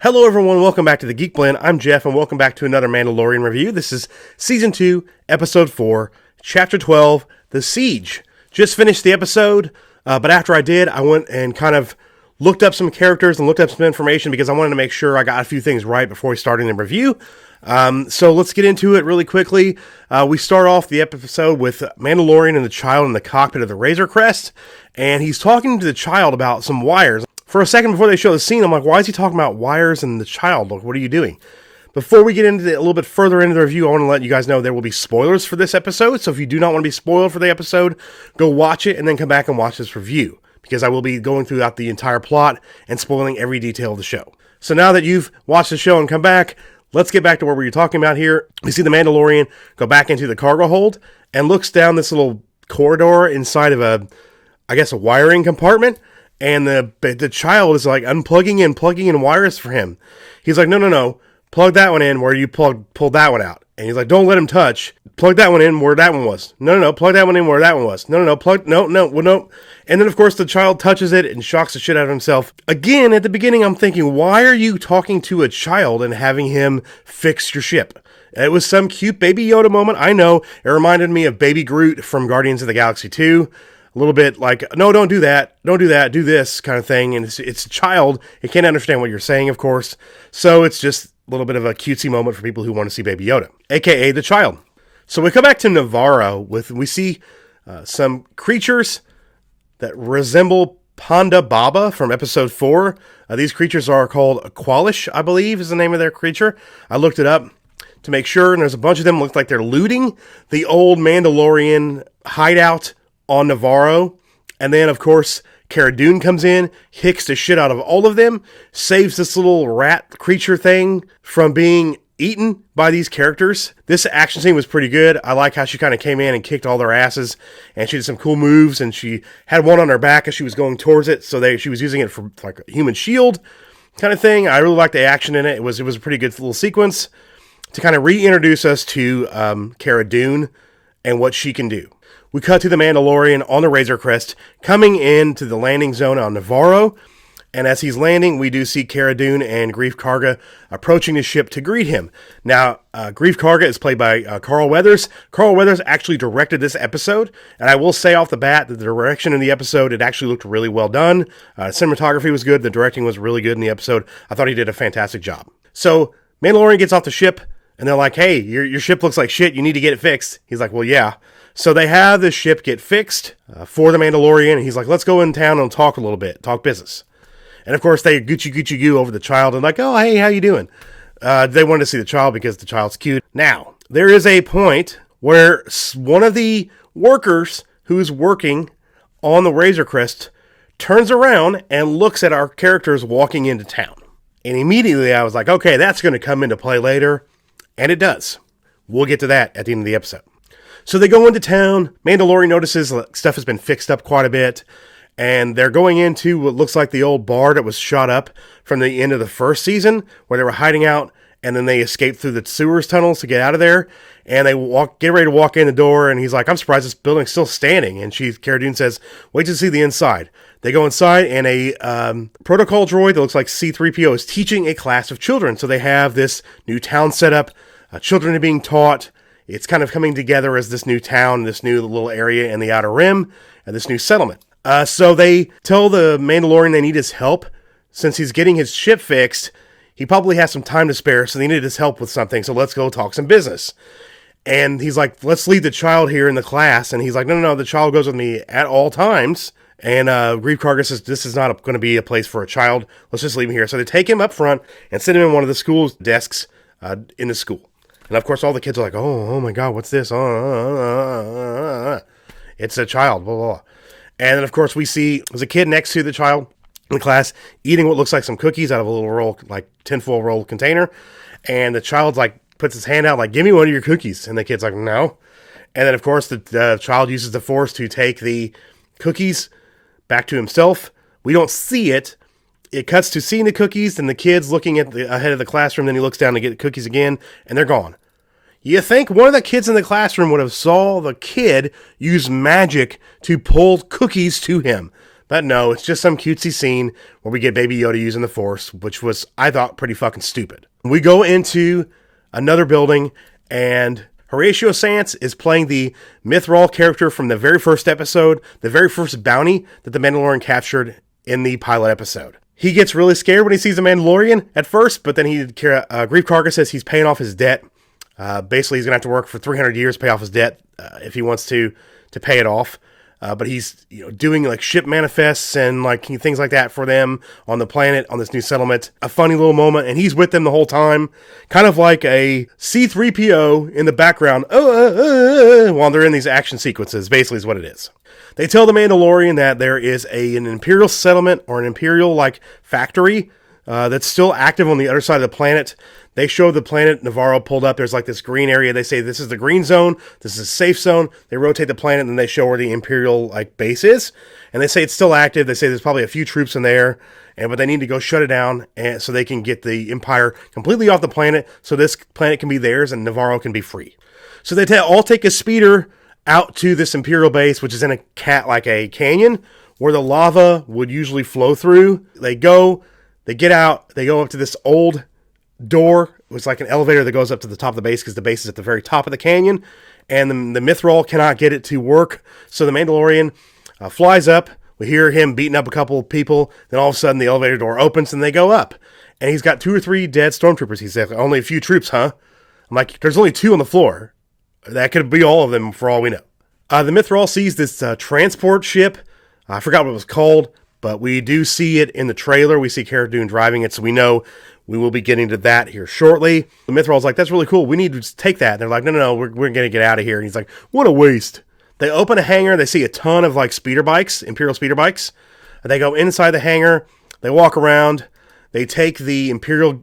Hello everyone, welcome back to the Geek Blend. I'm Jeff, and welcome back to another Mandalorian review. This is Season 2, Episode 4, Chapter 12, The Siege. Just finished the episode, but after I did, I went and kind of looked up some characters and looked up some information because I wanted to make sure I got a few things right before starting the review. So let's get into it really quickly. We start off the episode with Mandalorian and the child in the cockpit of the Razor Crest, and he's talking to the child about some wires. For a second before they show the scene, I'm like, why is he talking about wires and the child? Look, what are you doing? Before we get into a little bit further into the review, I want to let you guys know there will be spoilers for this episode. So if you do not want to be spoiled for the episode, go watch it and then come back and watch this review, because I will be going throughout the entire plot and spoiling every detail of the show. So now that you've watched the show and come back, let's get back to what we were talking about here. We see the Mandalorian go back into the cargo hold and looks down this little corridor inside of a wiring compartment. And the child is like plugging in wires for him. He's like, no, plug that one in where you pulled that one out. And he's like, don't let him touch. Plug that one in where that one was. No, plug that one in where that one was. No. And then, of course, the child touches it and shocks the shit out of himself. Again, at the beginning, I'm thinking, why are you talking to a child and having him fix your ship? It was some cute Baby Yoda moment. I know. It reminded me of Baby Groot from Guardians of the Galaxy 2. A little bit like, no, don't do that, do this kind of thing. And it's a child. It can't understand what you're saying, of course. So it's just a little bit of a cutesy moment for people who want to see Baby Yoda, a.k.a. the child. So we come back to Navarro. We see some creatures that resemble Ponda Baba from Episode 4. These creatures are called Aqualish, I believe is the name of their creature. I looked it up to make sure, and there's a bunch of them. Look like they're looting the old Mandalorian hideout on Navarro. And then, of course, Cara Dune comes in, hicks the shit out of all of them, saves this little rat creature thing from being eaten by these characters. This action scene was pretty good. I like how she kind of came in and kicked all their asses, and she did some cool moves, and she had one on her back as she was going towards it, so she was using it for like a human shield kind of thing. I really liked the action in it. It was a pretty good little sequence to kind of reintroduce us to Cara Dune and what she can do. We cut to the Mandalorian on the Razor Crest coming into the landing zone on Navarro. And as he's landing, we do see Cara Dune and Greef Karga approaching the ship to greet him. Now, Greef Karga is played by Carl Weathers. Carl Weathers actually directed this episode. And I will say off the bat that the direction in the episode, it actually looked really well done. Cinematography was good. The directing was really good in the episode. I thought he did a fantastic job. So, Mandalorian gets off the ship, and they're like, hey, your ship looks like shit. You need to get it fixed. He's like, well, yeah. So they have the ship get fixed for the Mandalorian. He's like, let's go in town and talk a little bit, talk business. And of course, they Gucci goo over the child and like, oh, hey, how you doing? They wanted to see the child because the child's cute. Now, there is a point where one of the workers who's working on the Razor Crest turns around and looks at our characters walking into town. And immediately I was like, okay, that's going to come into play later. And it does. We'll get to that at the end of the episode. So they go into town. Mandalorian notices stuff has been fixed up quite a bit. And they're going into what looks like the old bar that was shot up from the end of the first season, where they were hiding out, and then they escaped through the sewers tunnels to get out of there. And they get ready to walk in the door, and he's like, I'm surprised this building's still standing. And Cara Dune says, wait to see the inside. They go inside, and a protocol droid that looks like C-3PO is teaching a class of children. So they have this new town set up. Children are being taught. It's kind of coming together as this new town, this new little area in the Outer Rim, and this new settlement. So they tell the Mandalorian they need his help. Since he's getting his ship fixed, he probably has some time to spare, so they need his help with something, so let's go talk some business. And he's like, let's leave the child here in the class. And he's like, no, the child goes with me at all times. And Greef Karga says, this is not going to be a place for a child. Let's just leave him here. So they take him up front and sit him in one of the school's desks in the school. And of course, all the kids are like, oh my God, what's this? It's a child, blah, blah, blah. And then, of course, we see there's a kid next to the child in the class eating what looks like some cookies out of a little roll, like tinfoil roll container. And the child's like, puts his hand out, like, give me one of your cookies. And the kid's like, no. And then, of course, the child uses the Force to take the cookies back to himself. We don't see it. It cuts to seeing the cookies and the kid's looking at the ahead of the classroom. Then he looks down to get the cookies again, and they're gone. You think one of the kids in the classroom would have saw the kid use magic to pull cookies to him. But no, it's just some cutesy scene where we get Baby Yoda using the Force, which was, I thought, pretty fucking stupid. We go into another building, and Horatio Sanz is playing the Mythrol character from the very first episode, the very first bounty that the Mandalorian captured in the pilot episode. He gets really scared when he sees the Mandalorian at first, but then Greef Karga says he's paying off his debt. Basically, he's going to have to work for 300 years to pay off his debt if he wants to pay it off. But he's doing like ship manifests and like things like that for them on the planet, on this new settlement. A funny little moment, and he's with them the whole time, kind of like a C-3PO in the background while they're in these action sequences, basically is what it is. They tell the Mandalorian that there is an Imperial settlement or an Imperial like factory that's still active on the other side of the planet. They show the planet Navarro pulled up. There's like this green area. They say this is the green zone. This is a safe zone. They rotate the planet and then they show where the Imperial like base is. And they say it's still active. They say there's probably a few troops in there, but they need to go shut it down and so they can get the Empire completely off the planet so this planet can be theirs and Navarro can be free. So they all take a speeder out to this Imperial base, which is in a canyon where the lava would usually flow through. They get out, they go up to this old door. It's like an elevator that goes up to the top of the base because the base is at the very top of the canyon, and the Mythrol cannot get it to work. So the Mandalorian flies up. We hear him beating up a couple of people. Then all of a sudden the elevator door opens and they go up. And he's got 2 or 3 dead stormtroopers. He said, only a few troops, huh? I'm like, there's only 2 on the floor. That could be all of them for all we know. The Mythrol sees this transport ship. I forgot what it was called, but we do see it in the trailer. We see Cara Dune driving it, so we know we will be getting to that here shortly. The Mythrol's like, that's really cool. We need to take that. And they're like, no, we're going to get out of here. And he's like, what a waste. They open a hangar. They see a ton of like speeder bikes, Imperial speeder bikes. They go inside the hangar. They walk around. They take the Imperial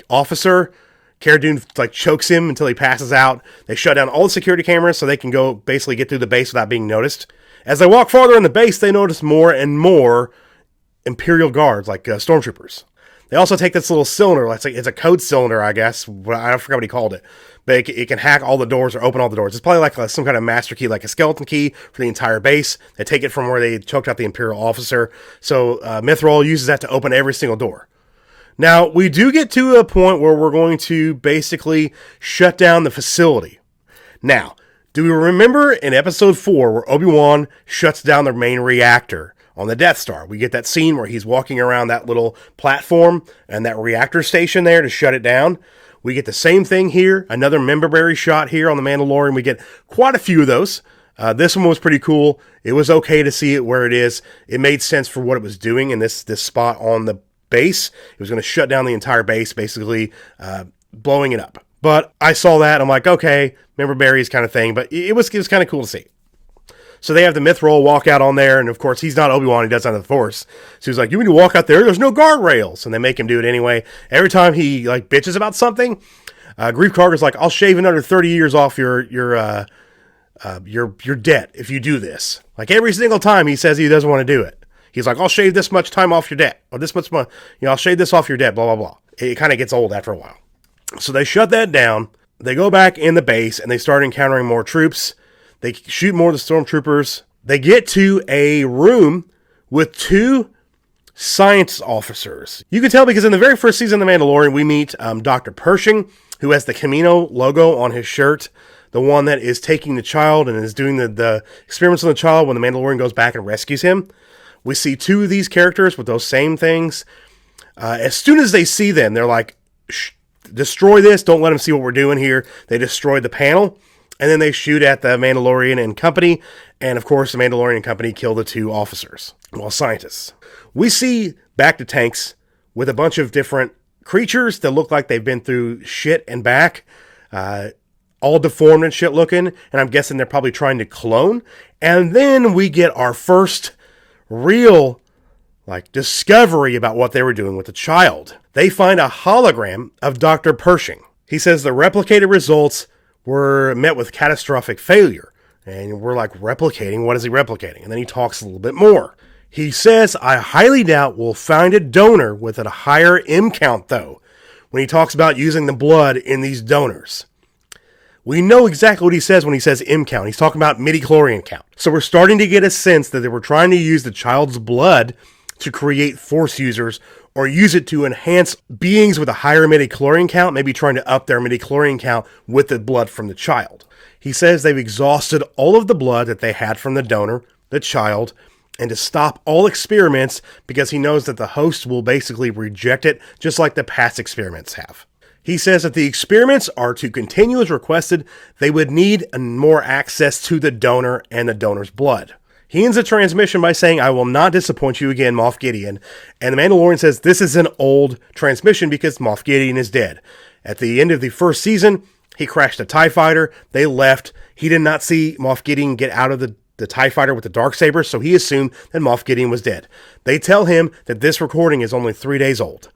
officer. Cara Dune like chokes him until he passes out. They shut down all the security cameras so they can go basically get through the base without being noticed. As they walk farther in the base, they notice more and more Imperial guards, like stormtroopers. They also take this little cylinder. It's a code cylinder, I guess. I forgot what he called it. But it can hack all the doors or open all the doors. It's probably like some kind of master key, like a skeleton key for the entire base. They take it from where they choked out the Imperial officer. So Mythrol uses that to open every single door. Now, we do get to a point where we're going to basically shut down the facility. Now, do we remember in episode 4 where Obi-Wan shuts down the main reactor on the Death Star? We get that scene where he's walking around that little platform and that reactor station there to shut it down. We get the same thing here. Another member-berry shot here on the Mandalorian. We get quite a few of those. This one was pretty cool. It was okay to see it where it is. It made sense for what it was doing in this spot on the base. It was going to shut down the entire base, basically blowing it up. But I saw that. I'm like, okay, member berries kind of thing. But it was kind of cool to see. So they have the Mythrol walk out on there. And of course, he's not Obi-Wan. He does it on the Force. So he's like, you need to walk out there. There's no guardrails. And they make him do it anyway. Every time he like bitches about something, Greef Karga's like, I'll shave another 30 years off your debt if you do this. Like every single time he says he doesn't want to do it. He's like, I'll shave this much time off your debt. Or this much money. I'll shave this off your debt, blah, blah, blah. It kind of gets old after a while. So they shut that down. They go back in the base and they start encountering more troops. They shoot more of the stormtroopers. They get to a room with 2 science officers. You can tell because in the very first season of The Mandalorian, we meet Dr. Pershing, who has the Camino logo on his shirt. The one that is taking the child and is doing the experiments on the child when the Mandalorian goes back and rescues him. We see 2 of these characters with those same things. As soon as they see them, they're like, destroy this. Don't let them see what we're doing here. They destroy the panel. And then they shoot at the Mandalorian and company. And of course, the Mandalorian and company kill the 2 officers. Well, scientists. We see Bacta tanks with a bunch of different creatures that look like they've been through shit and back. All deformed and shit looking. And I'm guessing they're probably trying to clone. And then we get our first real discovery about what they were doing with the child. They find a hologram of Dr. Pershing. He says the replicated results were met with catastrophic failure. And we're like, replicating? What is he replicating? And then he talks a little bit more. He says, I highly doubt we'll find a donor with a higher M count, though, when he talks about using the blood in these donors. We know exactly what he says when he says M count. He's talking about midi-chlorian count. So we're starting to get a sense that they were trying to use the child's blood to create Force users, or use it to enhance beings with a higher midi-chlorian count, maybe trying to up their midi-chlorian count with the blood from the child. He says they've exhausted all of the blood that they had from the donor, the child, and to stop all experiments because he knows that the host will basically reject it, just like the past experiments have. He says that the experiments are to continue as requested. They would need more access to the donor and the donor's blood. He ends the transmission by saying, "I will not disappoint you again, Moff Gideon." And the Mandalorian says this is an old transmission because Moff Gideon is dead. At the end of the first season, he crashed a TIE fighter. They left. He did not see Moff Gideon get out of the TIE fighter with the Darksaber, so he assumed that Moff Gideon was dead. They tell him that this recording is only 3 days old.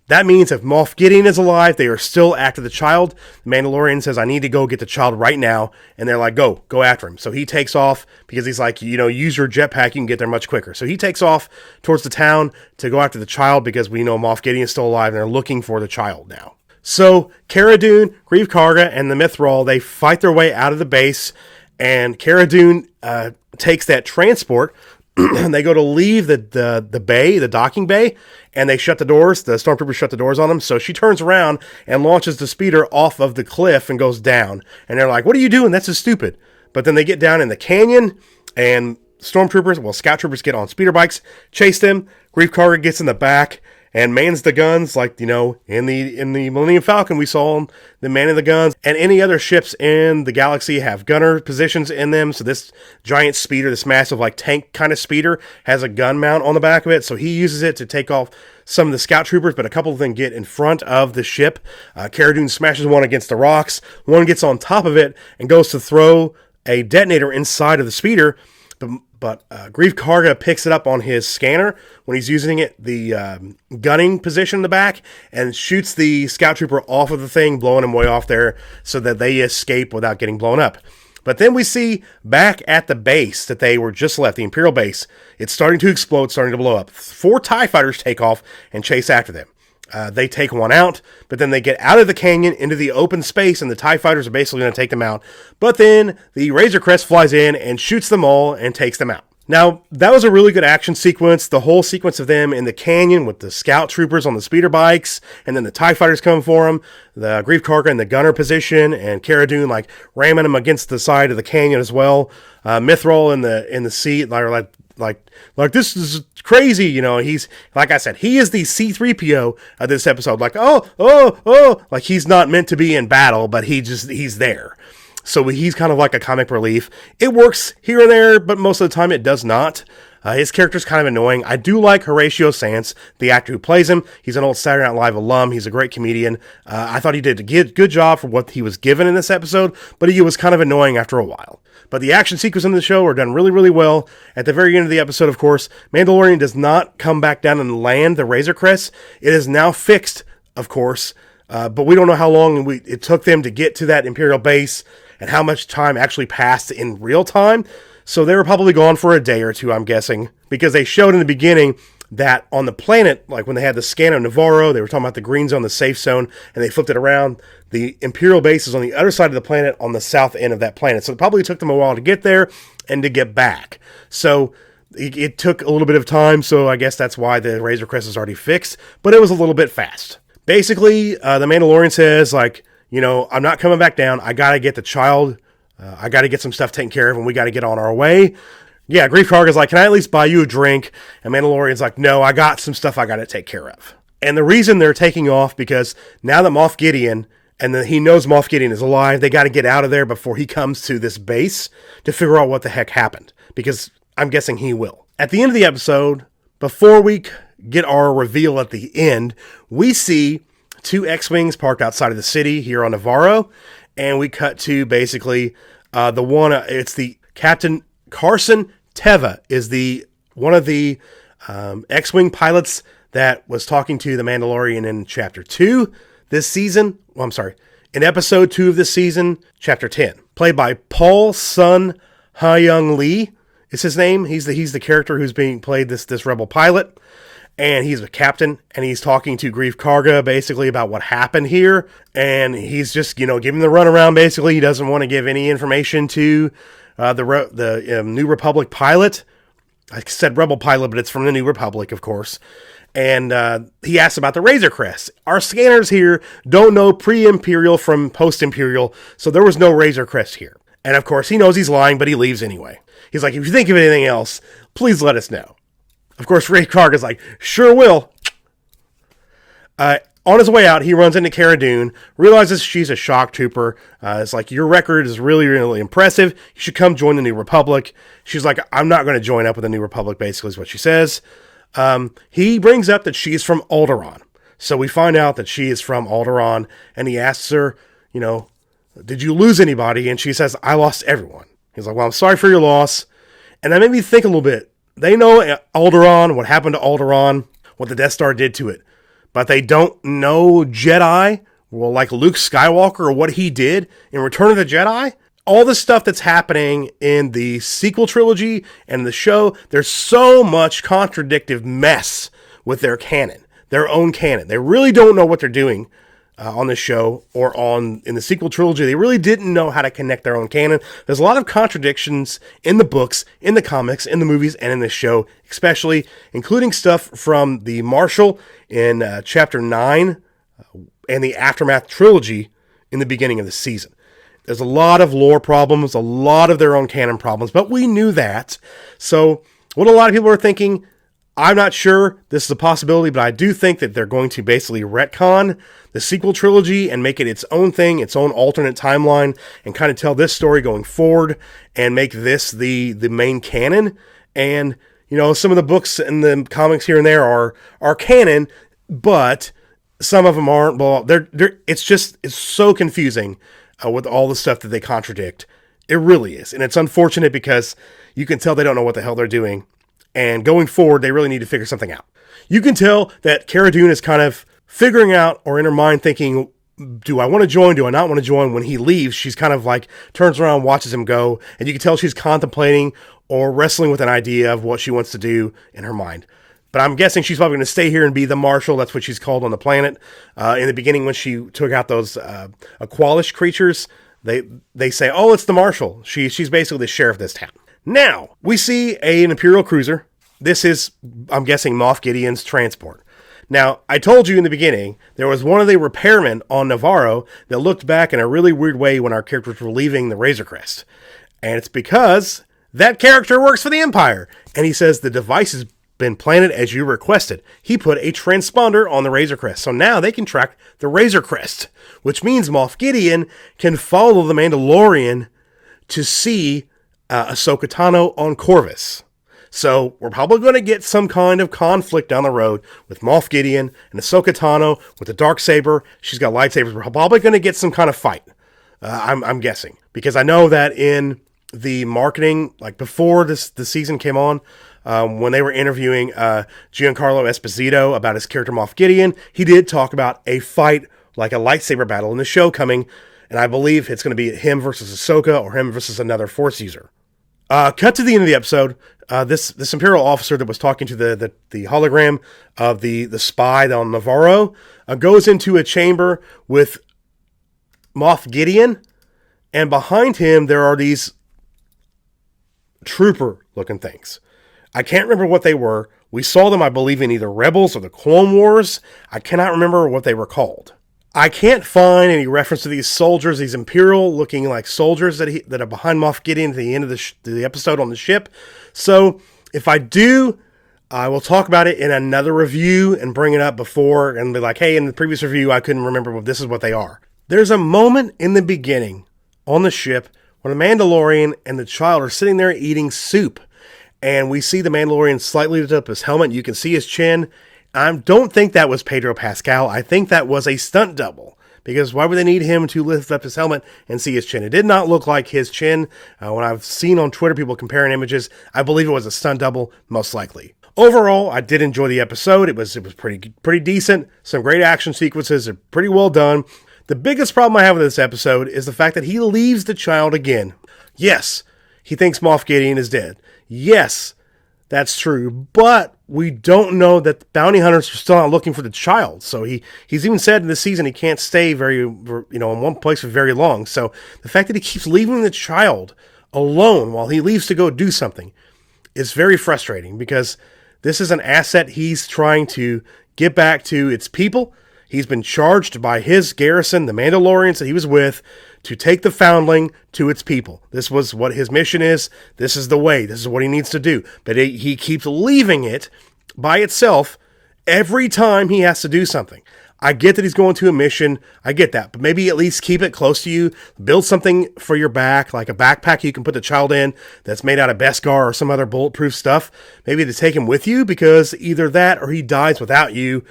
That means if Moff Gideon is alive, they are still after the child. The Mandalorian says, "I need to go get the child right now." And they're like, go after him. So he takes off because he's like, use your jetpack, you can get there much quicker. So he takes off towards the town to go after the child because we know Moff Gideon is still alive and they're looking for the child now. So Cara Dune, Greef Karga, and the Mythrol, they fight their way out of the base, and Cara Dune takes that transport. They go to leave the bay, the docking bay, and they shut the doors. The stormtroopers shut the doors on them. So she turns around and launches the speeder off of the cliff and goes down. And they're like, "What are you doing? That's just stupid." But then they get down in the canyon, and scout troopers get on speeder bikes, chase them. Greef Karga gets in the back and mans the guns, like, in the Millennium Falcon we saw the manning the guns, and any other ships in the galaxy have gunner positions in them. So this giant speeder, this massive tank kind of speeder, has a gun mount on the back of it. So he uses it to take off some of the scout troopers, but a couple of them get in front of the ship. Cara Dune smashes one against the rocks. One gets on top of it and goes to throw a detonator inside of the speeder. But Greef Karga picks it up on his scanner when he's using it, the gunning position in the back, and shoots the scout trooper off of the thing, blowing him way off there so that they escape without getting blown up. But then we see back at the base that they were just left, the Imperial base, it's starting to explode, starting to blow up. 4 TIE fighters take off and chase after them. They take one out, but then they get out of the canyon into the open space, and the TIE fighters are basically going to take them out. But then the Razor Crest flies in and shoots them all and takes them out. Now, that was a really good action sequence. The whole sequence of them in the canyon with the scout troopers on the speeder bikes, and then the TIE fighters coming for them, the Greef Karga in the gunner position, and Cara Dune ramming them against the side of the canyon as well. Mythrol in the seat, like this is crazy, he's, like I said, he is the C-3PO of this episode. Like he's not meant to be in battle, but he's there. So he's kind of like a comic relief. It works here and there, but most of the time it does not. His character's kind of annoying. I do like Horatio Sanz, the actor who plays him. He's an old Saturday Night Live alum. He's a great comedian. I thought he did a good job for what he was given in this episode, but he was kind of annoying after a while. But the action sequences in the show are done really, really well. At the very end of the episode, of course, Mandalorian does not come back down and land the Razor Crest. It is now fixed, of course, but we don't know how long it took them to get to that Imperial base and how much time actually passed in real time. So they were probably gone for a day or two, I'm guessing, because they showed in the beginning that on the planet, like when they had the scan of Navarro, they were talking about the green zone, the safe zone, and they flipped it around. The Imperial base is on the other side of the planet, on the south end of that planet. So it probably took them a while to get there and to get back. So it took a little bit of time, so I guess that's why the Razor Crest is already fixed, but it was a little bit fast. Basically, the Mandalorian says, I'm not coming back down. I got to get the child. I got to get some stuff taken care of, and we got to get on our way. Yeah, Greef Karga's like, "Can I at least buy you a drink?" And Mandalorian's like, "No, I got some stuff I got to take care of." And the reason they're taking off, because now that Moff Gideon, and he knows Moff Gideon is alive, they got to get out of there before he comes to this base to figure out what the heck happened, because I'm guessing he will. At the end of the episode, before we get our reveal at the end, we see 2 X-Wings parked outside of the city here on Navarro, and we cut to basically it's the Captain Carson Teva is one of the X-Wing pilots that was talking to the Mandalorian in Chapter 2 this season. Well, I'm sorry, in Episode 2 of this season, Chapter 10, played by Paul Sun Ha-Young Lee is his name. He's the character who's being played this rebel pilot. And he's a captain, and he's talking to Grief Karga basically about what happened here. And he's just, giving the runaround basically. He doesn't want to give any information to the New Republic pilot. I said Rebel pilot, but it's from the New Republic, of course. And he asks about the Razor Crest. Our scanners here don't know pre-Imperial from post-Imperial, so there was no Razor Crest here. And of course, he knows he's lying, but he leaves anyway. He's like, if you think of anything else, please let us know. Of course, Ray Karga's like, sure will. On his way out, he runs into Cara Dune, realizes she's a shock trooper. It's like, your record is really, really impressive. You should come join the New Republic. She's like, I'm not going to join up with the New Republic, basically is what she says. He brings up that she's from Alderaan. So we find out that she is from Alderaan, and he asks her, did you lose anybody? And she says, I lost everyone. He's like, well, I'm sorry for your loss. And that made me think a little bit. They know Alderaan, what happened to Alderaan, what the Death Star did to it. But they don't know Jedi, well, like Luke Skywalker, or what he did in Return of the Jedi. All the stuff that's happening in the sequel trilogy and the show, there's so much contradictive mess with their canon, their own canon. They really don't know what they're doing on the show or in the sequel trilogy. They really didn't know how to connect their own canon. There's a lot of contradictions in the books, in the comics, in the movies, and in the show, especially including stuff from the Marshal in Chapter 9 and the Aftermath trilogy in the beginning of the season. There's a lot of lore problems, a lot of their own canon problems, but we knew that. So what a lot of people are thinking, I'm not sure this is a possibility, but I do think that they're going to basically retcon the sequel trilogy and make it its own thing, its own alternate timeline, and kind of tell this story going forward and make this the main canon. And, some of the books and the comics here and there are canon, but some of them aren't. Well, it's so confusing with all the stuff that they contradict. It really is. And it's unfortunate because you can tell they don't know what the hell they're doing. And going forward, they really need to figure something out. You can tell that Cara Dune is kind of figuring out, or in her mind thinking, do I want to join? Do I not want to join? When he leaves, she's kind of like turns around, watches him go. And you can tell she's contemplating or wrestling with an idea of what she wants to do in her mind. But I'm guessing she's probably going to stay here and be the Marshal. That's what she's called on the planet. In the beginning, when she took out those Aqualish creatures, they say, oh, it's the Marshal. She's basically the sheriff of this town. Now, we see an Imperial cruiser. This is, I'm guessing, Moff Gideon's transport. Now, I told you in the beginning, there was one of the repairmen on Navarro that looked back in a really weird way when our characters were leaving the Razor Crest. And it's because that character works for the Empire. And he says the device has been planted as you requested. He put a transponder on the Razor Crest. So now they can track the Razor Crest, which means Moff Gideon can follow the Mandalorian to see Ahsoka Tano on Corvus. So we're probably going to get some kind of conflict down the road with Moff Gideon and Ahsoka Tano with the Darksaber. She's got lightsabers. We're probably going to get some kind of fight. I'm guessing. Because I know that in the marketing, like before the season came on, when they were interviewing Giancarlo Esposito about his character Moff Gideon, he did talk about a fight, like a lightsaber battle in the show coming. And I believe it's going to be him versus Ahsoka or him versus another Force user. Cut to the end of the episode. This Imperial officer that was talking to the hologram of the spy on Navarro goes into a chamber with Moff Gideon, and behind him there are these trooper-looking things. I can't remember what they were. We saw them, I believe, in either Rebels or the Clone Wars. I cannot remember what they were called. I can't find any reference to these soldiers, these Imperial-looking like soldiers that are behind Moff Gideon at the end of the episode on the ship. So if I do, I will talk about it in another review and bring it up before and be like, hey, in the previous review, I couldn't remember, but this is what they are. There's a moment in the beginning on the ship when the Mandalorian and the child are sitting there eating soup. And we see the Mandalorian slightly lift up his helmet. You can see his chin. I don't think that was Pedro Pascal. I think that was a stunt double. Because why would they need him to lift up his helmet and see his chin? It did not look like his chin. When I've seen on Twitter people comparing images, I believe it was a stunt double, most likely. Overall, I did enjoy the episode. It was pretty decent. Some great action sequences. Are pretty well done. The biggest problem I have with this episode is the fact that he leaves the child again. Yes, he thinks Moff Gideon is dead. Yes, That's true, but we don't know that the bounty hunters are still not looking for the child. So he's even said in this season he can't stay in one place for very long. So the fact that he keeps leaving the child alone while he leaves to go do something is very frustrating, because this is an asset he's trying to get back to its people. He's been charged by his garrison, the Mandalorians that he was with, to take the foundling to its people. This was what his mission is. This is the way. This is what he needs to do. But he keeps leaving it by itself every time he has to do something. I get that he's going to a mission. I get that. But maybe at least keep it close to you. Build something for your back, like a backpack you can put the child in that's made out of Beskar or some other bulletproof stuff. Maybe to take him with you, because either that or he dies without you.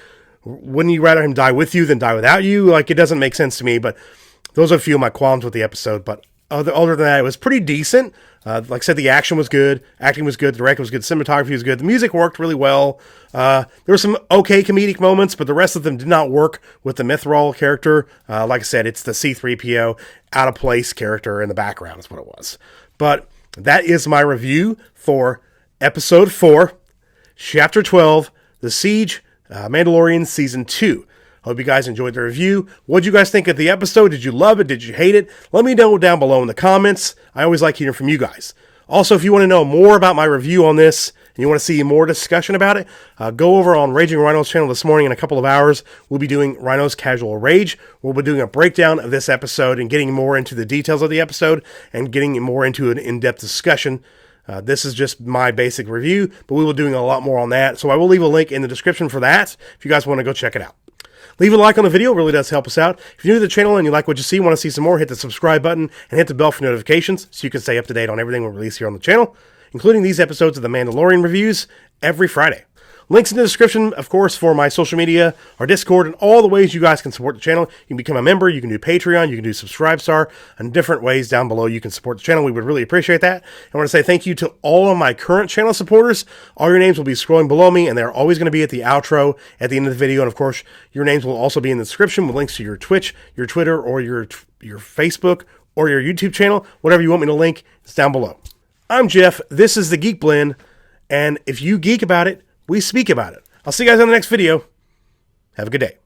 Wouldn't you rather him die with you than die without you? Like, it doesn't make sense to me, but those are a few of my qualms with the episode. But other than that, it was pretty decent. Like I said, the action was good, acting was good, the directing was good, cinematography was good, the music worked really well. There were some okay comedic moments, but the rest of them did not work with the Mithril character. Like I said, it's the C-3PO out of place character in the background is what it was. But that is my review for Episode 4, Chapter 12, The Siege, Mandalorian Season 2. Hope you guys enjoyed the review. What did you guys think of the episode? Did you love it? Did you hate it? Let me know down below in the comments. I always like hearing from you guys. Also, if you want to know more about my review on this, and you want to see more discussion about it, go over on Raging Rhino's channel this morning in a couple of hours. We'll be doing Rhino's Casual Rage. We'll be doing a breakdown of this episode and getting more into the details of the episode and getting more into an in-depth discussion. This is just my basic review, but we will be doing a lot more on that. So I will leave a link in the description for that if you guys want to go check it out. Leave a like on the video, it really does help us out. If you're new to the channel and you like what you see, want to see some more, hit the subscribe button and hit the bell for notifications so you can stay up to date on everything we release here on the channel, including these episodes of the Mandalorian reviews every Friday. Links in the description, of course, for my social media, our Discord, and all the ways you guys can support the channel. You can become a member, you can do Patreon, you can do Subscribestar, and different ways down below you can support the channel. We would really appreciate that. I want to say thank you to all of my current channel supporters. All your names will be scrolling below me, and they're always going to be at the outro at the end of the video. And of course, your names will also be in the description with links to your Twitch, your Twitter, or your Facebook, or your YouTube channel. Whatever you want me to link, it's down below. I'm Jeff. This is the Geek Blend, and if you geek about it, we speak about it. I'll see you guys on the next video. Have a good day.